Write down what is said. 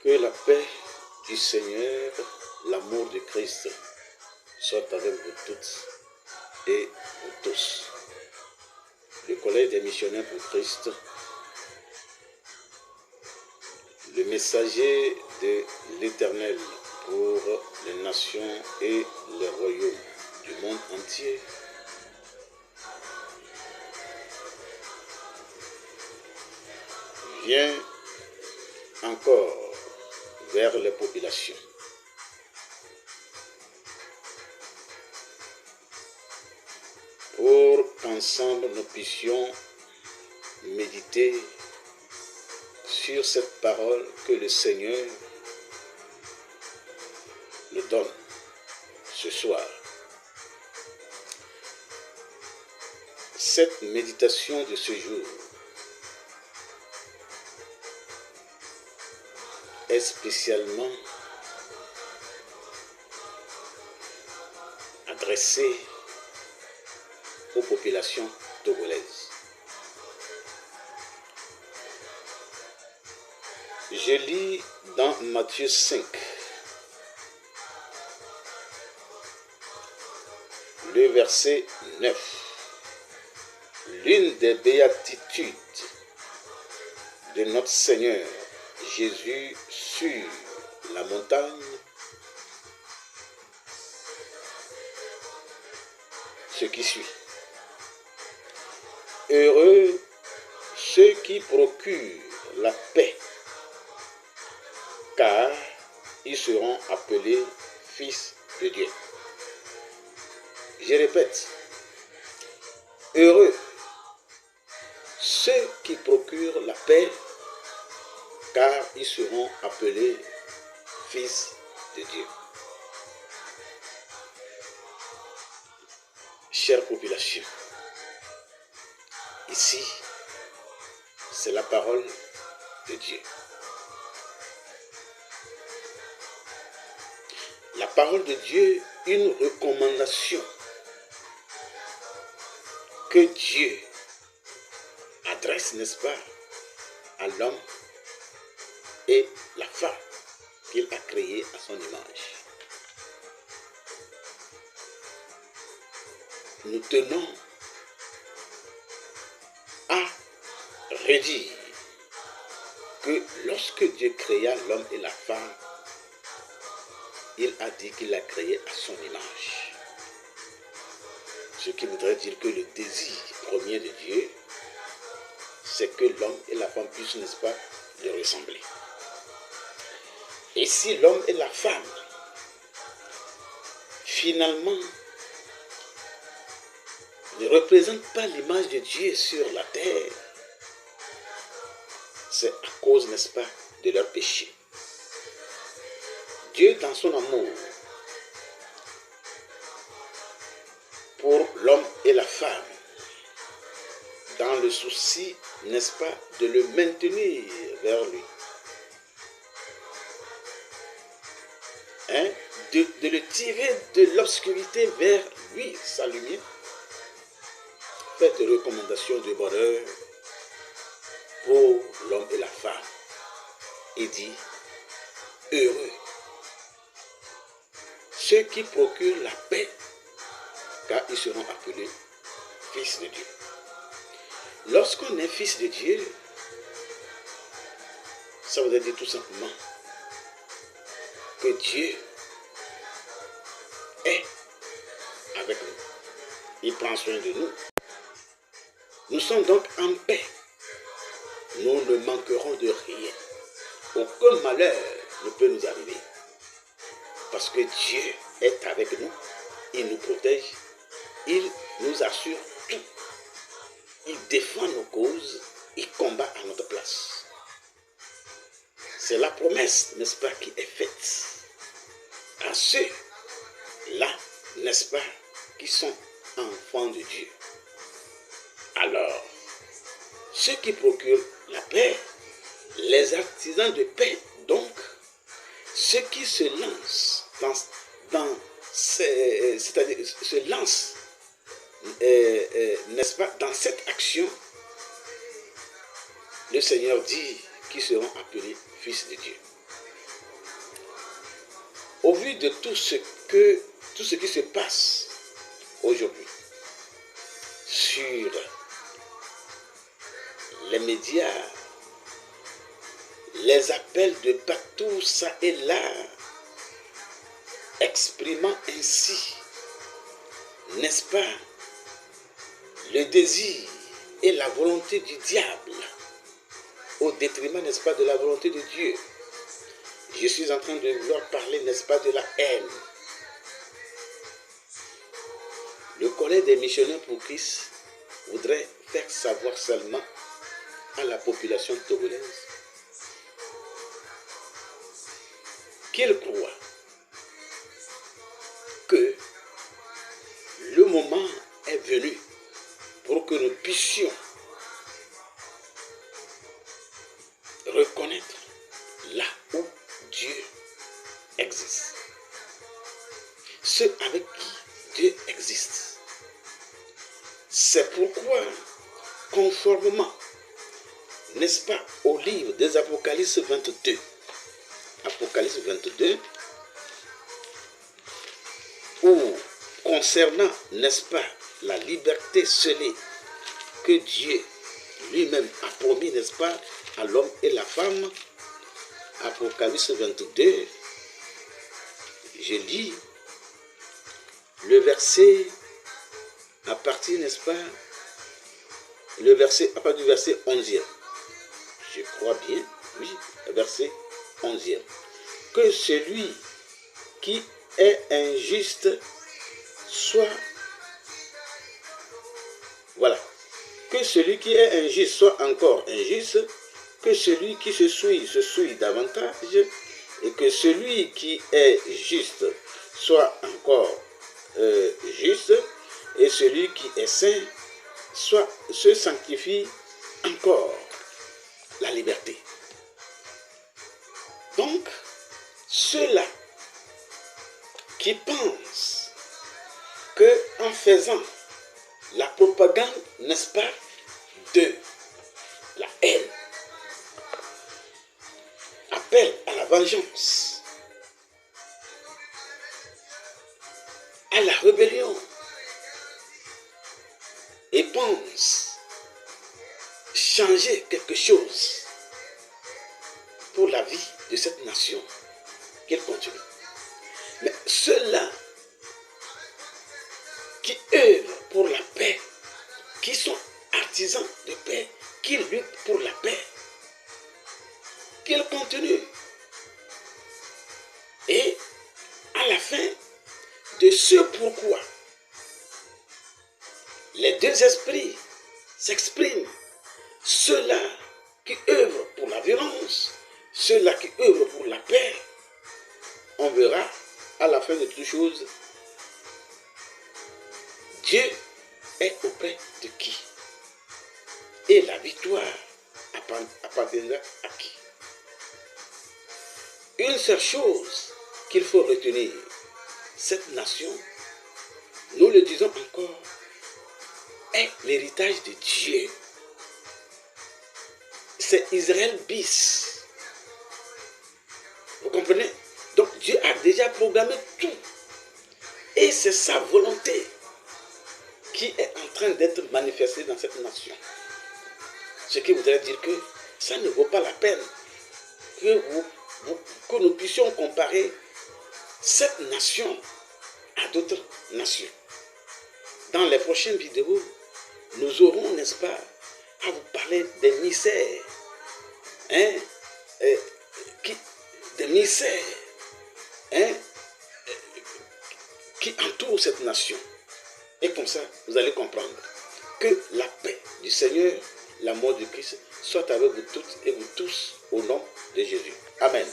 Que la paix du Seigneur, l'amour de Christ, soit avec vous toutes et vous tous. Le collège des missionnaires pour Christ, le messager de l'Éternel pour les nations et les royaumes du monde entier, vient encore vers les populations. Pour qu'ensemble nous puissions méditer sur cette parole que le Seigneur nous donne ce soir. Cette méditation de ce jour est spécialement adressée aux populations togolaises. Je lis dans Matthieu 5, le verset 9. L'une des béatitudes de notre Seigneur Jésus sur la montagne, ce qui suit. Heureux ceux qui procurent la paix, car ils seront appelés fils de Dieu. Je répète, heureux ceux qui procurent la paix, car ils seront appelés fils de Dieu. Chère population, ici, c'est la parole de Dieu. La parole de Dieu, une recommandation que Dieu adresse, n'est-ce pas, à l'homme et la femme qu'il a créée à son image. Nous tenons à redire que lorsque Dieu créa l'homme et la femme, il a dit qu'il l'a créé à son image. Ce qui voudrait dire que le désir premier de Dieu, c'est que l'homme et la femme puissent, n'est-ce pas, lui ressembler. Et si l'homme et la femme, finalement, ne représentent pas l'image de Dieu sur la terre, c'est à cause, n'est-ce pas, de leur péché. Dieu, dans son amour pour l'homme et la femme, dans le souci, n'est-ce pas, de le maintenir vers lui, de le tirer de l'obscurité vers lui, sa lumière, fait des recommandations de bonheur pour l'homme et la femme. Il dit, heureux ceux qui procurent la paix, car ils seront appelés fils de Dieu. Lorsqu'on est fils de Dieu, ça veut dire tout simplement que Dieu est avec nous. Il prend soin de nous. Nous sommes donc en paix. Nous ne manquerons de rien. Aucun malheur ne peut nous arriver. Parce que Dieu est avec nous. Il nous protège. Il nous assure tout. Il défend nos causes. Il combat à notre place. C'est la promesse, n'est-ce pas, qui est faite à ceux-là, n'est-ce pas, qui sont enfants de Dieu. Alors, ceux qui procurent la paix, les artisans de paix, donc, ceux qui se lancent c'est-à-dire se lancent, n'est-ce pas, dans cette action, le Seigneur dit qu'ils seront appelés fils de Dieu. au vu de tout ce qui se passe aujourd'hui sur les médias, les appels de partout, ça et là, exprimant ainsi, n'est-ce pas, le désir et la volonté du diable, au détriment, n'est-ce pas, de la volonté de Dieu. Je suis en train de vouloir parler, n'est-ce pas, de la haine. Le collège des missionnaires pour Christ voudrait faire savoir seulement à la population togolaise qu'il croit que le moment est venu pour que nous puissions reconnaître là où Dieu existe. Ceux avec qui Dieu existe. C'est pourquoi, conformément, n'est-ce pas, au livre des Apocalypse 22, Apocalypse 22, où, concernant, n'est-ce pas, la liberté scellée que Dieu lui-même a promis, n'est-ce pas, à l'homme et la femme, Apocalypse 22, je lis le verset à partir, n'est-ce pas, à partir du verset 11e. Je crois bien, oui, le verset 11e. Que celui qui est injuste soit, voilà, que celui qui est injuste soit encore injuste, que celui qui se souille davantage, et que celui qui est juste soit encore juste, et celui qui est saint se sanctifie encore. La liberté. Donc, ceux-là qui pensent qu'en faisant la propagande, n'est-ce pas, de la haine, appellent à la vengeance, à la rébellion, et pensent changer quelque chose pour la vie de cette nation, qu'elle continue. Mais ceux-là qui œuvrent pour la paix, qui sont artisans de paix, qui luttent pour la paix, qu'ils continuent. Et à la fin de ce pourquoi les deux esprits s'expriment, ceux-là qui œuvrent pour la violence, ceux-là qui œuvrent pour la paix, on verra à la fin de toutes choses, Dieu est auprès de qui? Et la victoire appartiendra à qui? Une seule chose qu'il faut retenir, cette nation, nous le disons encore, est l'héritage de Dieu. C'est Israël bis. Vous comprenez? Donc Dieu a déjà programmé tout. Et c'est sa volonté qui est en train d'être manifestée dans cette nation. Ce qui voudrait dire que ça ne vaut pas la peine que nous puissions comparer cette nation à d'autres nations. Dans les prochaines vidéos, nous aurons, n'est-ce pas, à vous parler des mystères, qui entourent cette nation. Et comme ça, vous allez comprendre que la paix du Seigneur, l'amour du Christ, soit avec vous toutes et vous tous au nom de Jésus. Amen.